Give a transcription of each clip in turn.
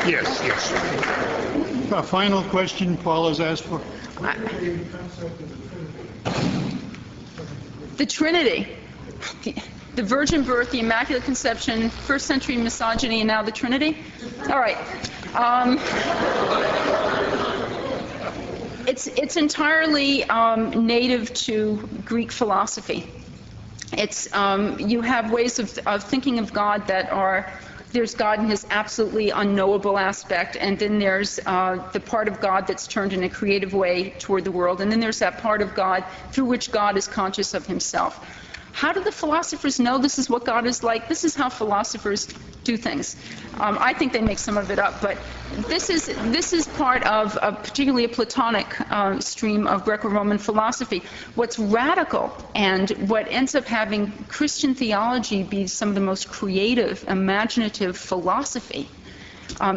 Yes, yes. A final question Paula's asked for. The Trinity. The virgin birth, the Immaculate Conception, first century misogyny, and now the Trinity? All right. It's entirely native to Greek philosophy. It's you have ways of thinking of God that are, there's God in his absolutely unknowable aspect, and then there's the part of God that's turned in a creative way toward the world, and then there's that part of God through which God is conscious of himself. How do the philosophers know this is what God is like? This is how philosophers do things. I think they make some of it up, but this is part of particularly a Platonic stream of Greco-Roman philosophy. What's radical and what ends up having Christian theology be some of the most creative, imaginative philosophy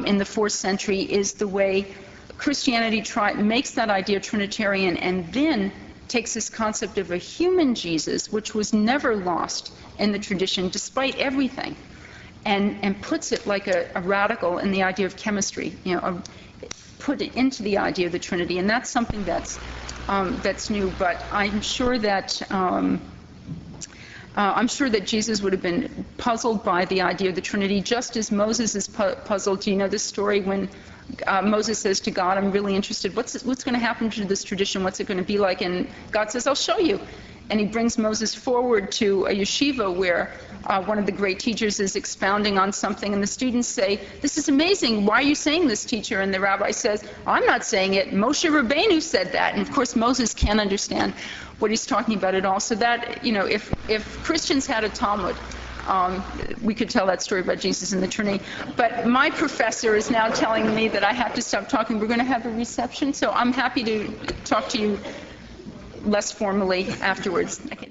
in the 4th century is the way Christianity makes that idea Trinitarian and then takes this concept of a human Jesus, which was never lost in the tradition despite everything, and puts it like a radical in the idea of chemistry, put it into the idea of the Trinity, and that's something that's new. But I'm sure that Jesus would have been puzzled by the idea of the Trinity, just as Moses is puzzled. Do you know this story when Moses says to God, I'm really interested, what's going to happen to this tradition, what's it going to be like? And God says, I'll show you. And he brings Moses forward to a yeshiva where one of the great teachers is expounding on something, and the students say, this is amazing, why are you saying this, teacher? And the rabbi says, I'm not saying it, Moshe Rabbeinu said that. And of course Moses can't understand what he's talking about at all. So that, if Christians had a Talmud, we could tell that story about Jesus and the Trinity. But my professor is now telling me that I have to stop talking. We're going to have a reception, so I'm happy to talk to you less formally afterwards. Okay.